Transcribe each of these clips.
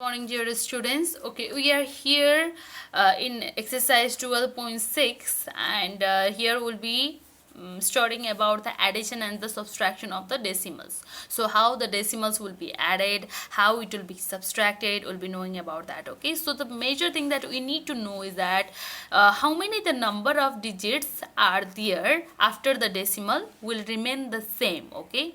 Morning, dear students. Okay, we are here in exercise 12.6, and here we'll be studying about the addition and the subtraction of the decimals. So how the decimals will be added, how it will be subtracted, we'll be knowing about that. Okay, so the major thing that we need to know is that how many the number of digits are there after the decimal will remain the same. Okay,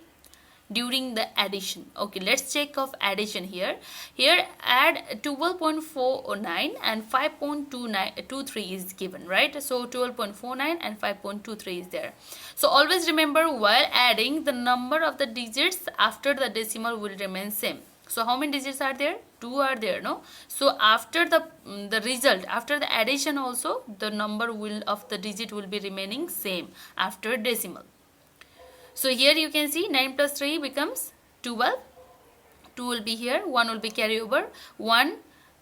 during the addition. Okay, let's check of addition here. Here add 12.49 and 5.23 is given, right? So 12.49 and 5.23 is there. So always remember, while adding, the number of the digits after the decimal will remain same. So how many digits are there? 2 are there, no? So after the result, after the addition also, the number of the digit will be remaining same after decimal. So here you can see 9 plus 3 becomes 12. 2 will be here, 1 will be carry over, 1,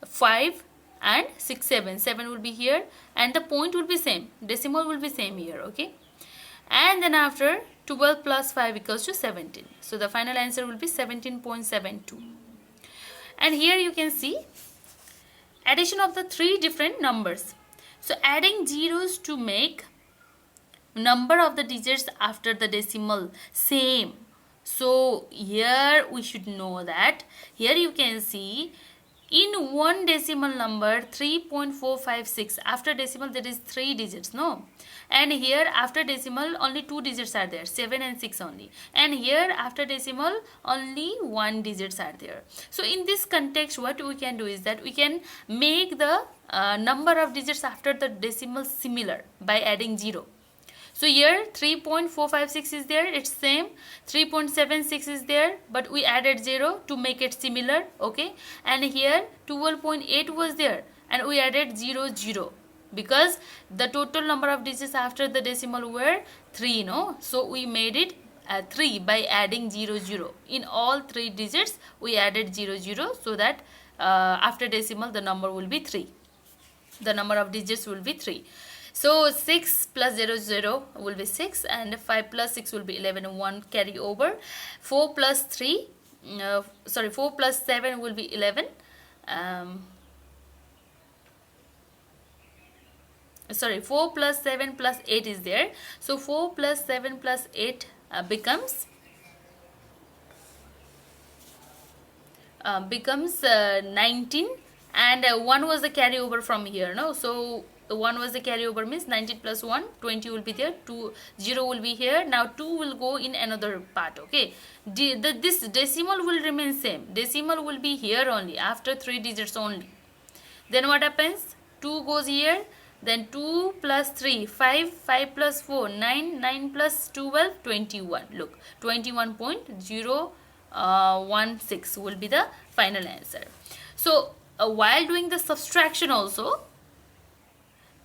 5 and 6, 7. 7 will be here and the point will be same. Decimal will be same here, okay. And then after 12 plus 5 equals to 17. So the final answer will be 17.72. And here you can see addition of the three different numbers. So adding zeros to make number of the digits after the decimal same. So here we should know that here you can see in one decimal number 3.456, after decimal there is 3 digits, no, and here after decimal only 2 digits are there, 7 and 6 only, and here after decimal only 1 digits are there. So in this context what we can do is that we can make the number of digits after the decimal similar by adding 0. So here 3.456 is there, it's same. 3.76 is there, but we added 0 to make it similar, okay. And here 12.8 was there and we added 0 because the total number of digits after the decimal were 3, no. So we made it 3 by adding 0. In all 3 digits we added 0 so that after decimal the number will be 3. The number of digits will be 3. So 6 plus 0 will be 6 and 5 plus 6 will be 11 and 1 carry over. 4 plus 7 will be 11. 4 plus 7 plus 8 is there. So 4 plus 7 plus 8 becomes 19, and 1 was the carryover from here, no. So 1 was the carryover, means 19 plus 1, 20 will be there, 0 will be here. Now 2 will go in another part, okay. This decimal will remain same. Decimal will be here only after 3 digits only. Then what happens? 2 goes here, then 2 plus 3, 5, 5 plus 4, 9, 9 plus 12, 21. Look, 21.016 will be the final answer. So while doing the subtraction also,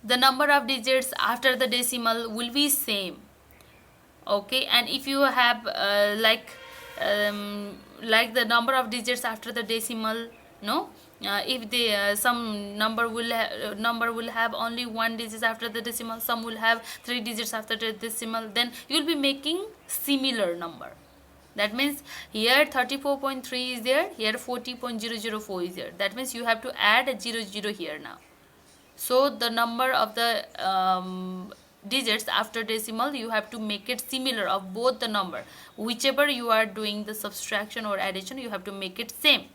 the number of digits after the decimal will be same, okay. And if you have like the number of digits after the decimal, no, if the some number will have only 1 digit after the decimal, some will have 3 digits after the decimal, then you will be making similar number. That means here 34.3 is there, here 40.004 is there. That means you have to add a 0 here now. So the number of the digits after decimal, you have to make it similar of both the number. Whichever you are doing the subtraction or addition, you have to make it same.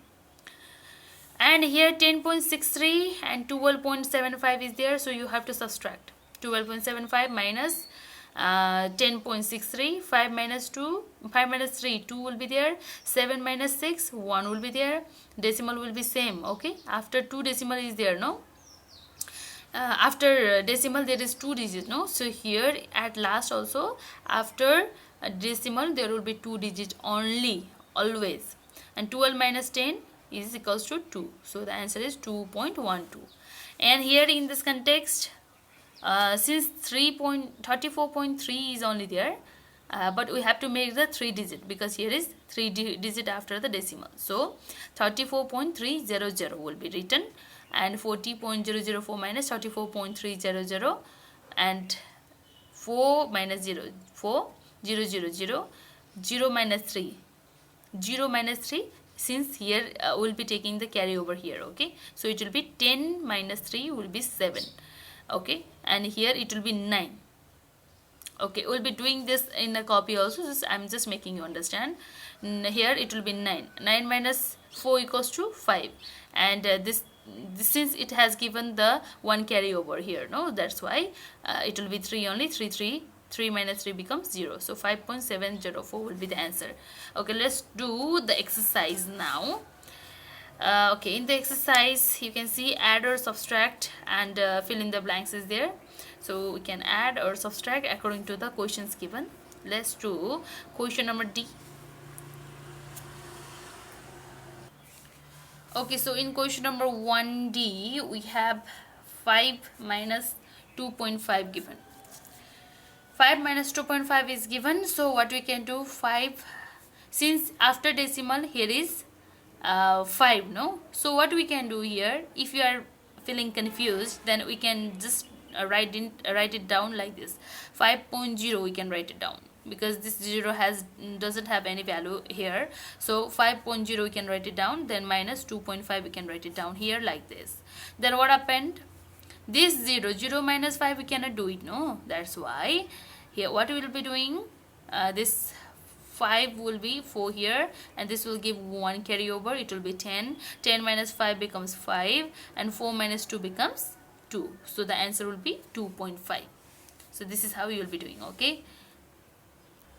And here 10.63 and 12.75 is there, so you have to subtract. 12.75 minus 10.63, 5 minus 2, 5 minus 3, 2 will be there, 7 minus 6, 1 will be there, decimal will be same, okay. After 2 decimal is there, no. After decimal there is 2 digits, no. So here at last also after decimal there will be 2 digits only, always. And 12 minus 10 is equals to 2. So the answer is 2.12. And here in this context, since 34.3 is only there, but we have to make the 3 digit because here is 3 digit after the decimal. So 34.300 will be written, and 40.004 minus 34.300 and 4 minus 0, 4, 0, 0, 0, 0 minus 3, 0 minus 3, since here we'll be taking the carryover here. Okay, so it will be 10 minus 3 will be 7. Okay, and here it will be 9. Okay, we'll be doing this in a copy also. I'm just making you understand. Here it will be 9. 9 minus 4 equals to 5, and this since it has given the one carryover here, no, that's why it will be 3 only. 3 minus 3 becomes 0, so 5.704 will be the answer. Okay, let's do the exercise now. Okay, in the exercise you can see add or subtract, and fill in the blanks is there, so we can add or subtract according to the questions given. Let's do question number D. Okay, so in question number 1D we have 5 minus 2.5 given. 5 minus 2.5 is given, so what we can do, 5, since after decimal here is 5, no, so what we can do here, if you are feeling confused, then we can just write it down like this. 5.0 we can write it down, because this 0 doesn't have any value here, so 5.0 we can write it down, then minus 2.5 we can write it down here like this. Then what happened, this 0 minus 5 we cannot do it, no, that's why here what we will be doing, this 5 will be 4 here, and this will give 1 carryover, it will be 10. 10 minus 5 becomes 5, and 4 minus 2 becomes 2, so the answer will be 2.5. so this is how you will be doing. Okay,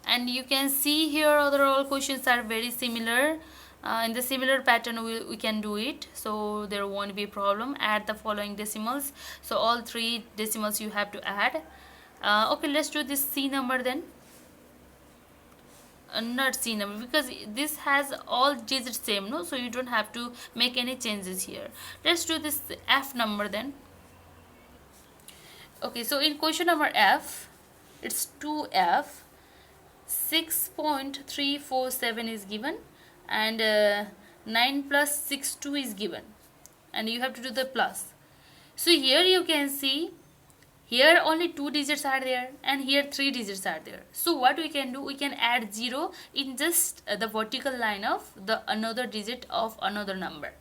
and you can see here other all questions are very similar. In the similar pattern we can do it, so there won't be a problem. Add the following decimals, so all 3 decimals you have to add. Okay, let's do this C number then. Not C number, because this has all digits same, no, so you don't have to make any changes here. Let's do this F number then. Okay, so in question number F, it's 2F. 6.347 is given, and 9 plus 62 is given, and you have to do the plus. So here you can see, here only 2 digits are there, and here 3 digits are there. So what we can do, we can add 0 in just the vertical line of the another digit of another number.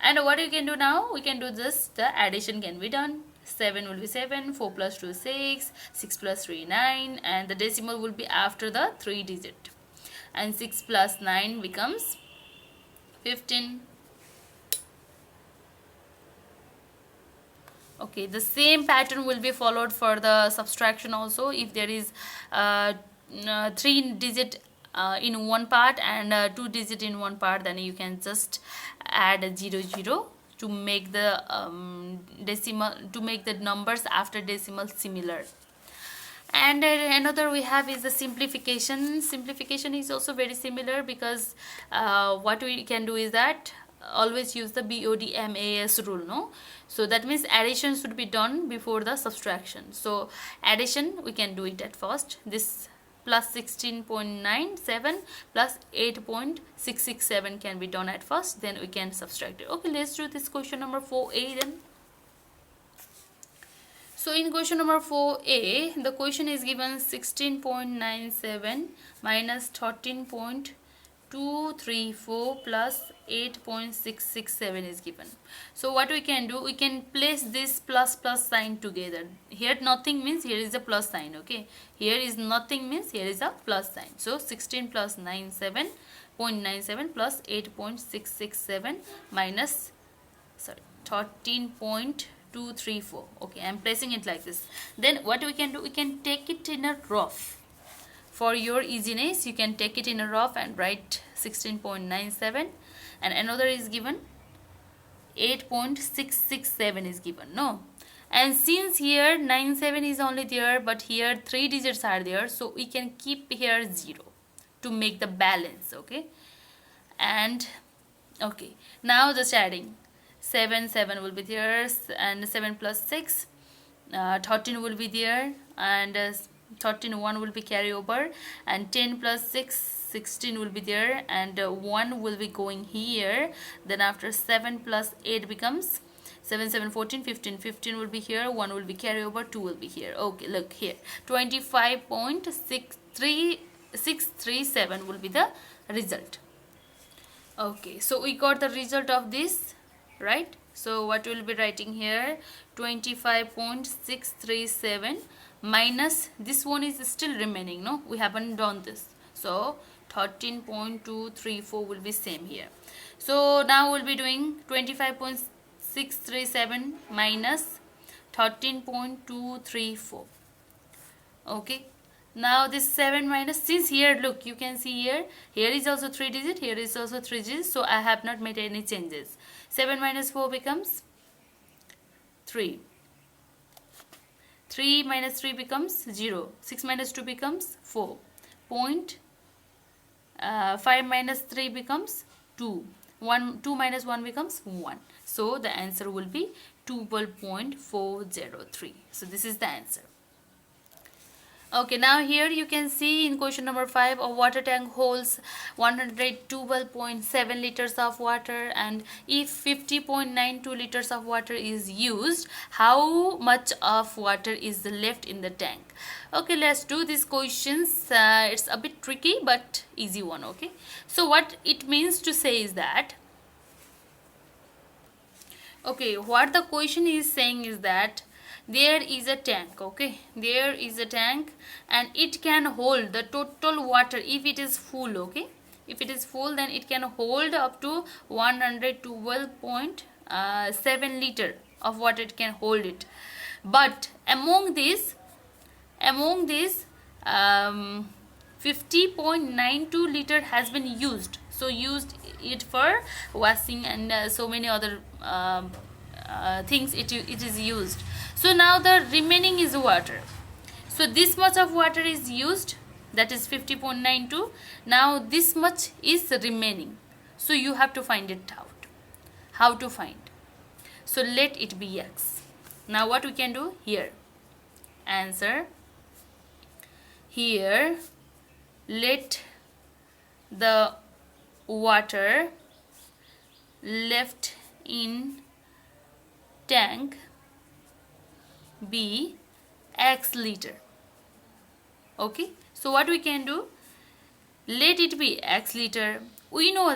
And what you can do now, we can do this, the addition can be done. 7 will be 7, 4 plus 2 is 6, 6 plus 3 9, and the decimal will be after the 3 digit, and 6 plus 9 becomes 15. Okay, the same pattern will be followed for the subtraction also. If there is 3 digit in one part and 2 digit in one part, then you can just add 0 0 to make the decimal, to make the numbers after decimal similar. And another we have is the simplification. Simplification is also very similar, because what we can do is that always use the BODMAS rule, no, so that means addition should be done before the subtraction. So addition we can do it at first. This plus 16.97 plus 8.667 can be done at first, then we can subtract it. Okay, let's do this question number 4A then. So in question number 4A, the question is given 16.97 minus 13.234 plus 8.667 is given. So what we can do, we can place this plus sign together. Here nothing means here is a plus sign. Okay, here is nothing means here is a plus sign. So 16 plus 97.97 plus 8.667 minus 13.234. Okay, I am placing it like this. Then what we can do, we can take it in a rough. For your easiness, you can take it in a rough and write 16.97, and another is given 8.667 is given, no, and since here 97 is only there, but here 3 digits are there, so we can keep here 0 to make the balance. Okay, and okay, now just adding 7 will be there, and 7 plus 6 13 will be there, and 13 1 will be carry over, and 10 plus 6 16 will be there, and 1 will be going here. Then after 7 plus 8 becomes 7 7 14 15 15 will be here, 1 will be carry over, 2 will be here. Okay, look here, 25.63637 will be the result. Okay, so we got the result of this, right? So what we'll be writing here, 25.637 minus this one is still remaining, no, we haven't done this, so 13.234 will be same here. So now we'll be doing 25.637 minus 13.234. okay, now this 7 minus, since here look, you can see here is also 3 digit, here is also 3 digits, so I have not made any changes. 7 minus 4 becomes 3. 3 minus 3 becomes 0. 6 minus 2 becomes 4. 5 minus 3 becomes 2. 2 minus 1 becomes 1. So the answer will be 12.403. So this is the answer. Okay, now here you can see in question number 5, a water tank holds 112.7 liters of water, and if 50.92 liters of water is used, how much of water is left in the tank? Okay, let's do these questions. It's a bit tricky but easy one. Okay, so what it means to say is that, okay, what the question is saying is that there is a tank, okay, there is a tank and it can hold the total water if it is full. Okay, if it is full, then it can hold up to 112.7 liter of water, it can hold it. But among this 50.92 liter has been used, so used it for washing and so many other things it is used. So now the remaining is water, so this much of water is used, that is 50.92. now this much is remaining, so you have to find it out. How to find? So let it be x. Now what we can do here, answer here, let the water left in tank be x liter. Okay, so what we can do, let it be x liter. We know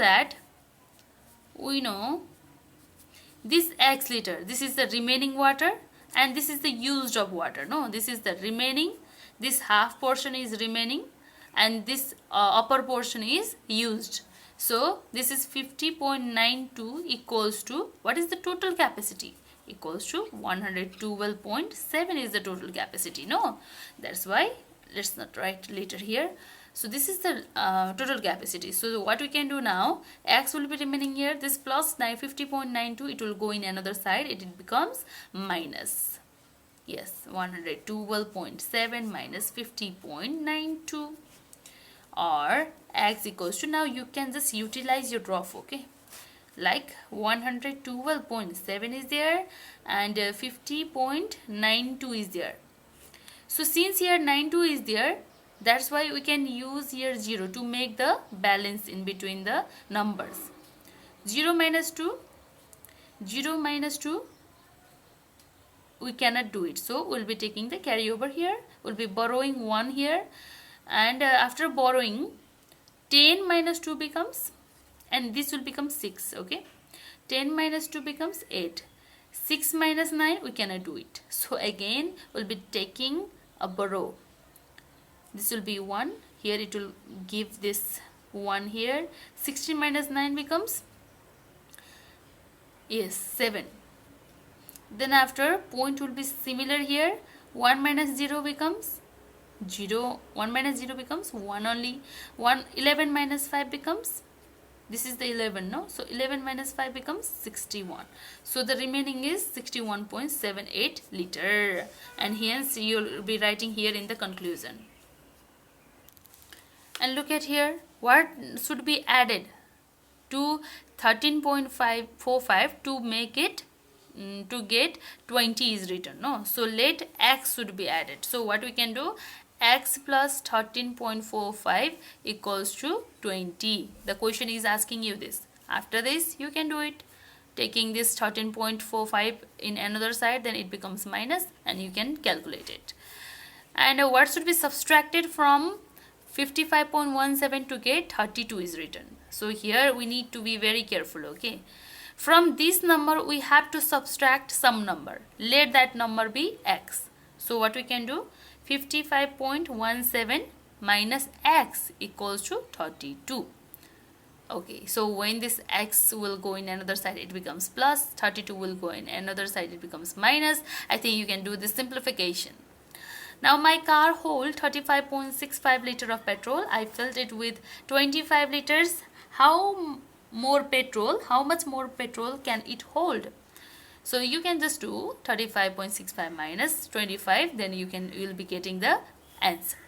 this x liter, this is the remaining water and this is the used of water. No, this is the remaining, this half portion is remaining and this upper portion is used. So this is 50.92 equals to, what is the total capacity? Equals to 112.7 is the total capacity. No, that's why let's not write liter here. So this is the total capacity. So what we can do now, x will be remaining here, this plus 50.92, it will go in another side, it becomes minus, yes, 112.7 minus 50.92, or x equals to, now you can just utilize your drop. Okay, like 112.7 is there and 50.92 is there. So since here 92 is there, that's why we can use here 0 to make the balance in between the numbers. 0 minus 2, we cannot do it, so we'll be taking the carryover here, we'll be borrowing 1 here, and after borrowing 10 minus 2 becomes, and this will become 6. Okay, 10 minus 2 becomes 8. 6 minus 9, we cannot do it, so again we'll be taking a borrow. This will be 1 here, it will give this 1 here. 16 minus 9 becomes, yes, 7. Then after point will be similar here, 1 minus 0 becomes 0, 1 minus 0 becomes 1 only. 11 minus 5 becomes, this is the 11, no, so 11 minus 5 becomes 61. So the remaining is 61.78 liter, and hence you will be writing here in the conclusion. And look at here, what should be added to 13.545 to make it to get 20 is written. No, so let x should be added. So what we can do, x plus 13.45 equals to 20. The question is asking you this. After this you can do it, taking this 13.45 in another side, then it becomes minus and you can calculate it. And what should be subtracted from 55.17 to get 32 is written. So here we need to be very careful, okay. From this number we have to subtract some number. Let that number be x. So what we can do? 55.17 minus x equals to 32. Okay, so when this x will go in another side, it becomes plus. 32 will go in another side, it becomes minus. I think you can do this simplification. Now my car holds 35.65 liter of petrol. I filled it with 25 liters. How much more petrol can it hold? So you can just do 35.65 minus 25, then you will be getting the answer.